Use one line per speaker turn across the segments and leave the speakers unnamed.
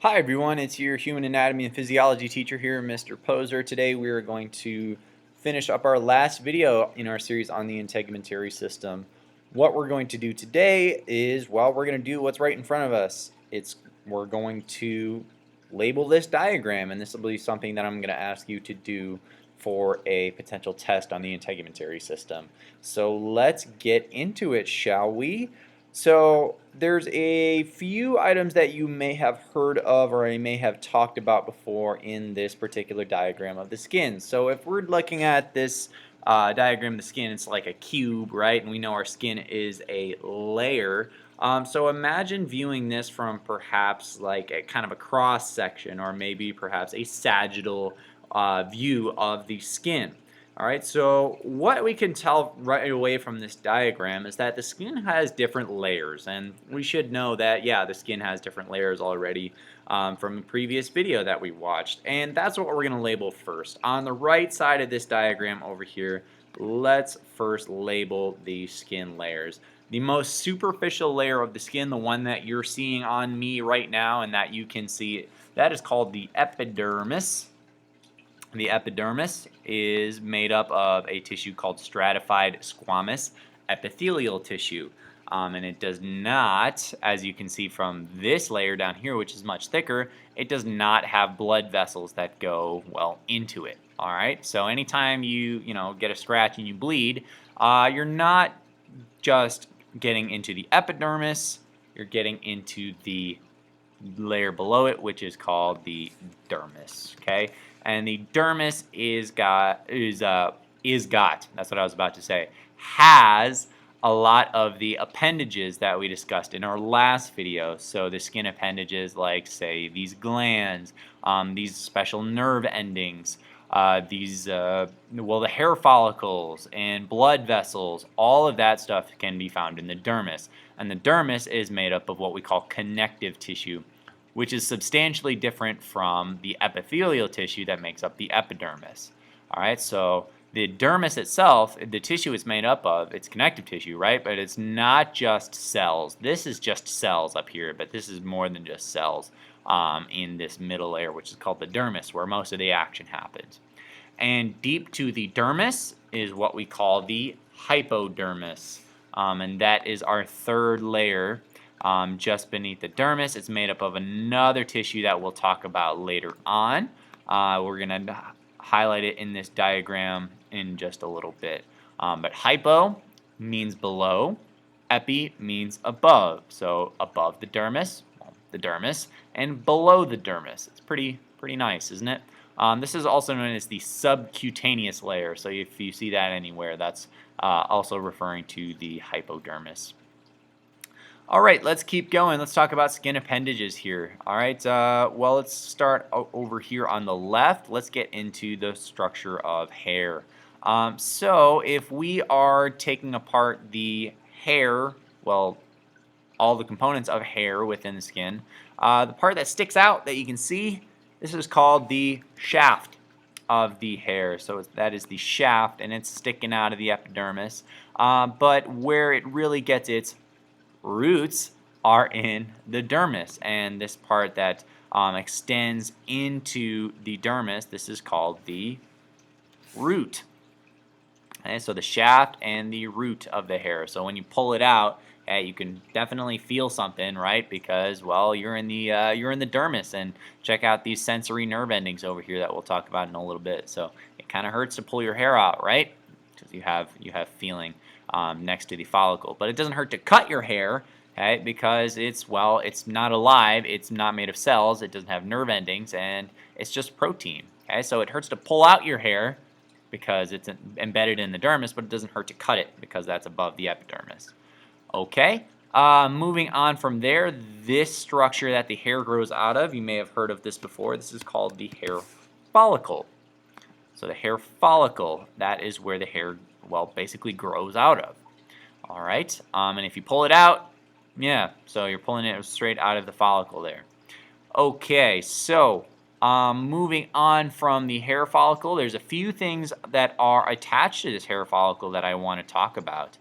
Hi everyone, it's your human anatomy and physiology teacher here, Mr. Poser. Today we are going to finish up our last video in our series on the integumentary system. What we're going to do today is, well, we're going to do what's right in front of us. We're going to label this diagram, and this will be something that I'm going to ask you to do for a potential test on the integumentary system. So let's get into it, shall we? So there's a few items that you may have heard of or I may have talked about before in this particular diagram of the skin. So if we're looking at this diagram of the skin, it's like a cube, right? And we know our skin is a layer. So imagine viewing this from perhaps like a kind of a cross section or maybe perhaps a sagittal view of the skin. All right, so what we can tell right away from this diagram is that the skin has different layers, and we should know that, yeah, the skin has different layers already from a previous video that we watched, and that's what we're going to label first. On the right side of this diagram over here, let's first label the skin layers. The most superficial layer of the skin, the one that you're seeing on me right now and that you can see, that is called the epidermis. The epidermis is made up of a tissue called stratified squamous epithelial tissue. And it does not, as you can see from this layer down here, which is much thicker, it does not have blood vessels that go, well, into it. All right, so anytime you get a scratch and you bleed, you're not just getting into the epidermis, you're getting into the layer below it, which is called the dermis. Okay, and the dermis that's what I was about to say, has a lot of the appendages that we discussed in our last video. So the skin appendages, like say these glands, these special nerve endings, the hair follicles and blood vessels, all of that stuff can be found in the dermis. And the dermis is made up of what we call connective tissue, which is substantially different from the epithelial tissue that makes up the epidermis. All right, so the dermis itself, the tissue it's made up of, it's connective tissue, right? But it's not just cells. This is just cells up here, but this is more than just cells in this middle layer, which is called the dermis, where most of the action happens. And deep to the dermis is what we call the hypodermis, and that is our third layer. Just beneath the dermis, it's made up of another tissue that we'll talk about later on. We're going to highlight it in this diagram in just a little bit. But hypo means below, epi means above. So above the dermis, and below the dermis. It's pretty nice, isn't it? This is also known as the subcutaneous layer. So if you see that anywhere, that's also referring to the hypodermis. All right, let's keep going. Let's talk about skin appendages here. All right, well, let's start over here on the left. Let's get into the structure of hair. So if we are taking apart the hair, well, all the components of hair within the skin, the part that sticks out that you can see, this is called the shaft of the hair. So that is the shaft, and it's sticking out of the epidermis. But where it really gets its roots are in the dermis, and this part that extends into the dermis, this is called the root. Okay, so the shaft and the root of the hair. So when you pull it out, you can definitely feel something, right? Because, well, you're in the dermis, and check out these sensory nerve endings over here that we'll talk about in a little bit. So it kind of hurts to pull your hair out, right? Because you have feeling next to the follicle, but it doesn't hurt to cut your hair, okay? Because it's not alive, it's not made of cells, it doesn't have nerve endings, and it's just protein. Okay, so it hurts to pull out your hair because it's embedded in the dermis, but it doesn't hurt to cut it because that's above the epidermis. Okay, moving on from there, this structure that the hair grows out of, you may have heard of this before. This is called the hair follicle. So the hair follicle, that is where the hair, well, basically grows out of. All right, and if you pull it out, yeah, so you're pulling it straight out of the follicle there. Okay, so moving on from the hair follicle, there's a few things that are attached to this hair follicle that I want to talk about.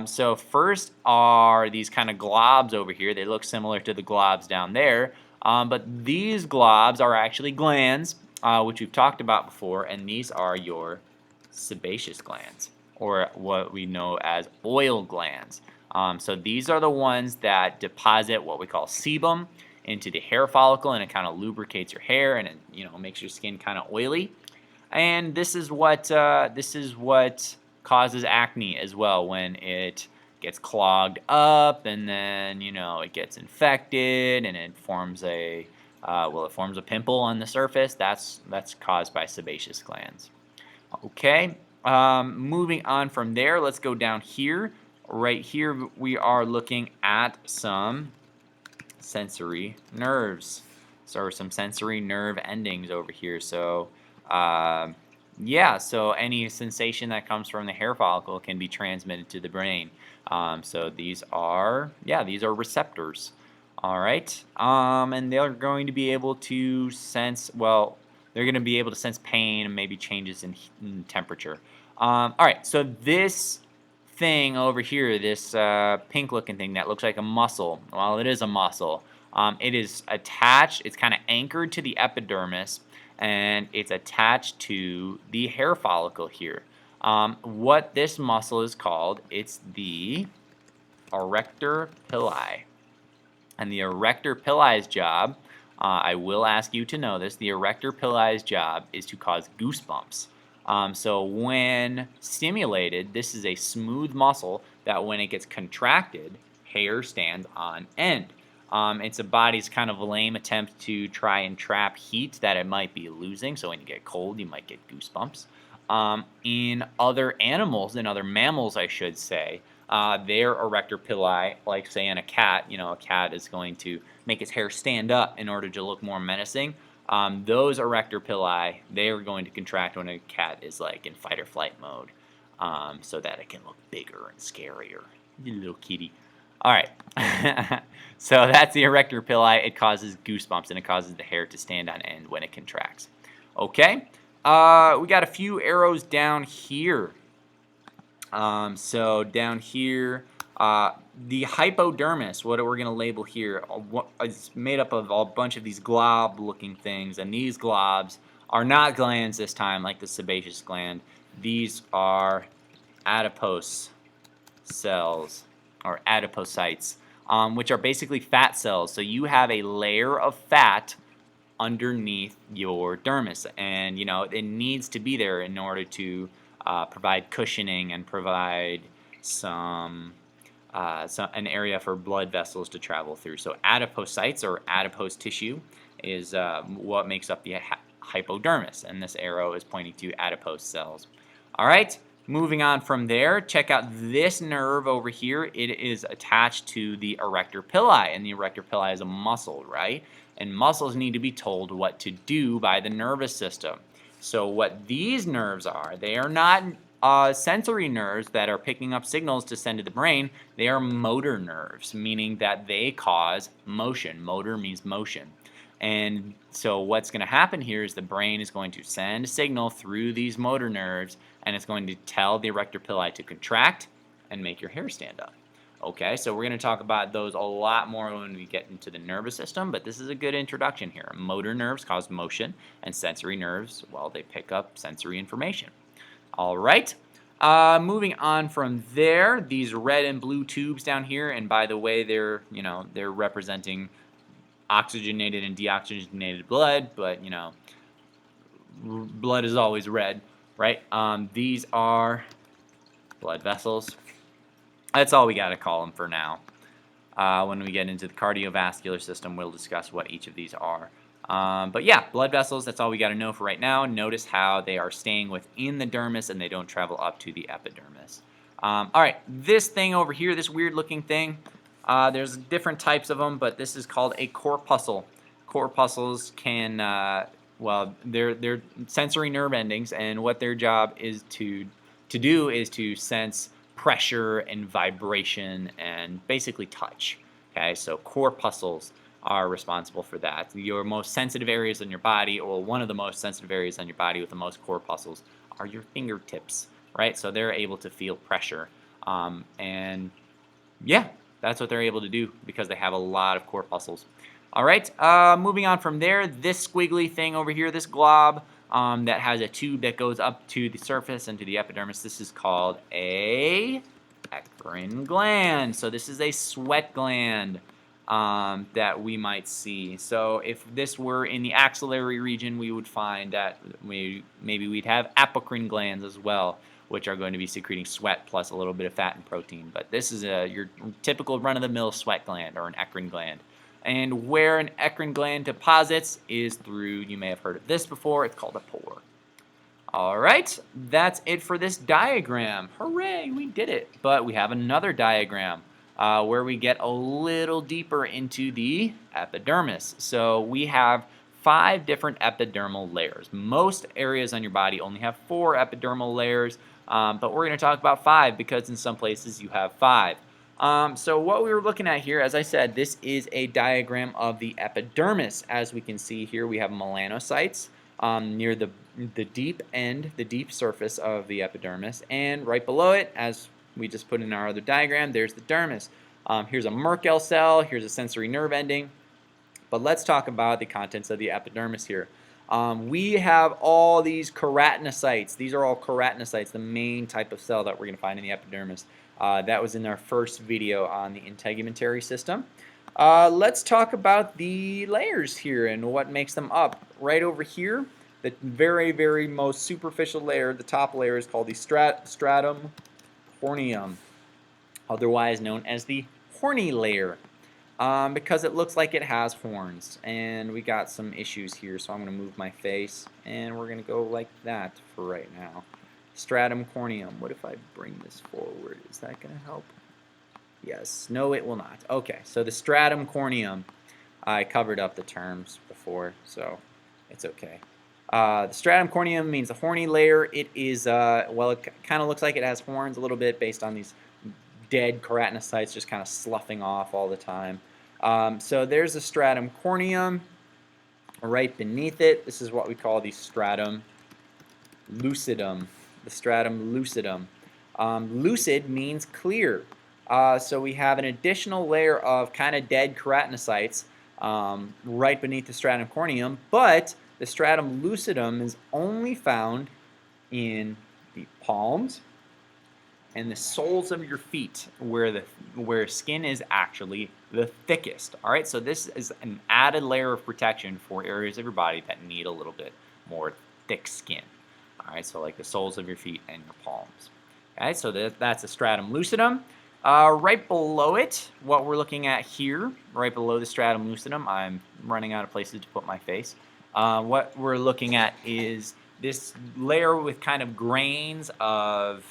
So first are these kind of globs over here. They look similar to the globs down there. But these globs are actually glands, which we've talked about before, and these are your sebaceous glands, or what we know as oil glands. So these are the ones that deposit what we call sebum into the hair follicle, and it kind of lubricates your hair, and it makes your skin kind of oily. And this is what causes acne as well, when it gets clogged up, and then it gets infected, and it forms a pimple on the surface. That's caused by sebaceous glands. Okay, moving on from there, let's go down here. Right here, we are looking at some sensory nerves. So some sensory nerve endings over here. So yeah, so any sensation that comes from the hair follicle can be transmitted to the brain. So these are receptors. All right, and they're going to be able to sense, they're going to be able to sense pain and maybe changes in temperature. All right, so this thing over here, this pink looking thing that looks like a muscle, well, it is a muscle. It is attached, it's kind of anchored to the epidermis, and it's attached to the hair follicle here. What this muscle is called, it's the erector pili. And the erector pili's job, I will ask you to know this, the erector pili's job is to cause goosebumps. So when stimulated, this is a smooth muscle that when it gets contracted, hair stands on end. It's a body's kind of lame attempt to try and trap heat that it might be losing. So when you get cold, you might get goosebumps. In other animals, in other mammals, I should say, their erector pili, like say in a cat, a cat is going to make its hair stand up in order to look more menacing. Those erector pili, they are going to contract when a cat is like in fight or flight mode, so that it can look bigger and scarier. You little kitty. All right, so that's the erector pili. It causes goosebumps, and it causes the hair to stand on end when it contracts. Okay, we got a few arrows down here. So down here, the hypodermis, what we're going to label here, is made up of a bunch of these glob-looking things, and these globs are not glands this time, like the sebaceous gland. These are adipose cells, or adipocytes, which are basically fat cells. So you have a layer of fat underneath your dermis, and it needs to be there in order to provide cushioning and provide an area for blood vessels to travel through. So adipocytes, or adipose tissue, is what makes up the hypodermis, and this arrow is pointing to adipose cells. All right, moving on from there, check out this nerve over here. It is attached to the erector pili, and the erector pili is a muscle, right? And muscles need to be told what to do by the nervous system. So what these nerves are, they are not sensory nerves that are picking up signals to send to the brain. They are motor nerves, meaning that they cause motion. Motor means motion. And so what's going to happen here is the brain is going to send a signal through these motor nerves, and it's going to tell the erector pili to contract and make your hair stand up. Okay, so we're going to talk about those a lot more when we get into the nervous system, but this is a good introduction here. Motor nerves cause motion, and sensory nerves, well, they pick up sensory information. All right, moving on from there, these red and blue tubes down here, and by the way, they're representing oxygenated and deoxygenated blood, but blood is always red, right? These are blood vessels. That's all we got to call them for now. When we get into the cardiovascular system, we'll discuss what each of these are. But yeah, blood vessels, that's all we got to know for right now. Notice how they are staying within the dermis and they don't travel up to the epidermis. All right, this thing over here, this weird looking thing, there's different types of them, but this is called a corpuscle. Corpuscles can, they're sensory nerve endings, and what their job is to do is to sense pressure and vibration and basically touch. Okay, so corpuscles are responsible for that. Your most sensitive areas on your body, or one of the most sensitive areas on your body with the most corpuscles, are your fingertips, right? So they're able to feel pressure. And yeah, that's what they're able to do because they have a lot of corpuscles. All right, moving on from there, this squiggly thing over here, this glob that has a tube that goes up to the surface and to the epidermis, this is called a eccrine gland. So this is a sweat gland that we might see. So if this were in the axillary region, we would find that maybe we'd have apocrine glands as well, which are going to be secreting sweat plus a little bit of fat and protein. But this is your typical run-of-the-mill sweat gland or an eccrine gland. And where an eccrine gland deposits is through, you may have heard of this before, it's called a pore. All right, that's it for this diagram. Hooray, we did it. But we have another diagram where we get a little deeper into the epidermis. So we have 5 different epidermal layers. Most areas on your body only have 4 epidermal layers, but we're going to talk about 5 because in some places you have 5. So what we were looking at here, as I said, this is a diagram of the epidermis. As we can see here, we have melanocytes near the deep end, the deep surface of the epidermis, and right below it, as we just put in our other diagram, there's the dermis. Here's a Merkel cell, here's a sensory nerve ending, but let's talk about the contents of the epidermis here. We have all these keratinocytes. These are all keratinocytes, the main type of cell that we're going to find in the epidermis. That was in our first video on the integumentary system. Let's talk about the layers here and what makes them up. Right over here, the very, very most superficial layer, the top layer, is called the stratum corneum, otherwise known as the horny layer, because it looks like it has horns. And we got some issues here, so I'm going to move my face, and we're going to go like that for right now. Stratum corneum. What if I bring this forward? Is that going to help? Yes. No, it will not. Okay, so the stratum corneum. I covered up the terms before, so it's okay. The stratum corneum means the horny layer. It is, well, it kind of looks like it has horns a little bit based on these dead keratinocytes just kind of sloughing off all the time. So there's the stratum corneum. Right beneath it, this is what we call the stratum lucidum. The stratum lucidum. Lucid means clear. So we have an additional layer of kind of dead keratinocytes right beneath the stratum corneum, but the stratum lucidum is only found in the palms and the soles of your feet, where skin is actually the thickest. All right, so this is an added layer of protection for areas of your body that need a little bit more thick skin. All right, so like the soles of your feet and your palms. Okay, so that's the stratum lucidum. Right below it, what we're looking at here, right below the stratum lucidum, I'm running out of places to put my face. What we're looking at is this layer with kind of grains of,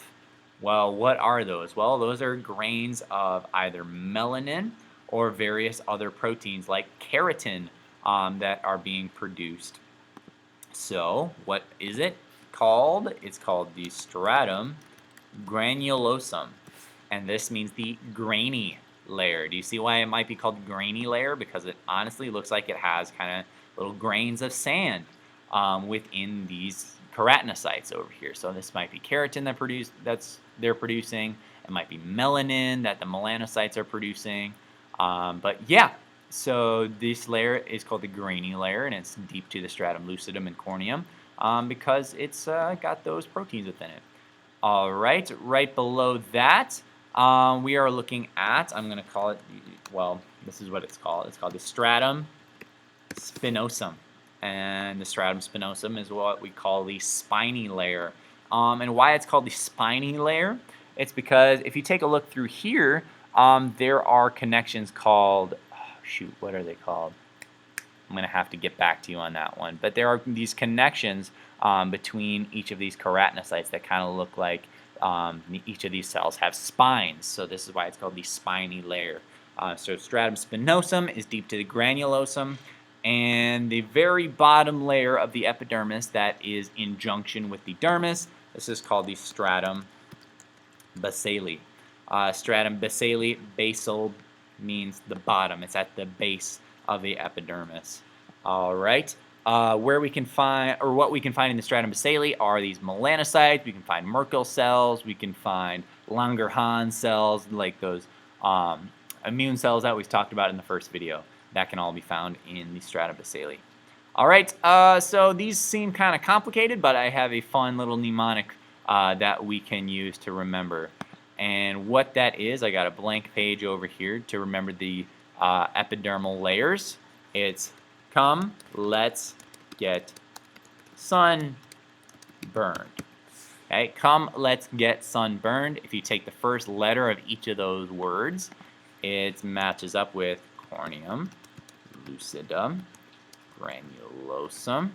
well, what are those? Well, those are grains of either melanin or various other proteins like keratin that are being produced. So what is it called? It's called the stratum granulosum, and this means the grainy layer. Do you see why it might be called grainy layer? Because it honestly looks like it has kind of little grains of sand within these keratinocytes over here. So this might be keratin they're producing. It might be melanin that the melanocytes are producing. But yeah, so this layer is called the grainy layer, and it's deep to the stratum lucidum and corneum because it's got those proteins within it. All right, right below that, we are looking at, I'm going to call it, well, this is what it's called. It's called the stratum spinosum. And the stratum spinosum is what we call the spiny layer. And why it's called the spiny layer, it's because if you take a look through here, there are connections called, shoot, what are they called? I'm going to have to get back to you on that one. But there are these connections between each of these keratinocytes that kind of look like each of these cells have spines. So this is why it's called the spiny layer. So stratum spinosum is deep to the granulosum. And the very bottom layer of the epidermis that is in junction with the dermis, this is called the stratum basale. Stratum basale, basal means the bottom. It's at the base of the epidermis. All right. Where we can find, or what we can find in the stratum basale are these melanocytes. We can find Merkel cells. We can find Langerhans cells, like those immune cells that we talked about in the first video. that can all be found in the strata basale. All right, so these seem kind of complicated, but I have a fun little mnemonic that we can use to remember. And what that is, I got a blank page over here to remember the epidermal layers. It's come, let's get sunburned. Okay, come, let's get sunburned. If you take the first letter of each of those words, it matches up with corneum, lucidum, granulosum,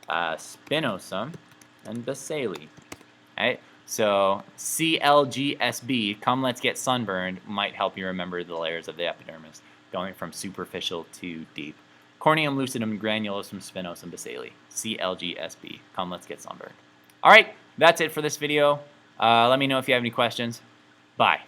spinosum, and basale. Right? So CLGSB, come let's get sunburned, might help you remember the layers of the epidermis, going from superficial to deep. Corneum, lucidum, granulosum, spinosum, basale. CLGSB, come let's get sunburned. All right, that's it for this video. Let me know if you have any questions. Bye.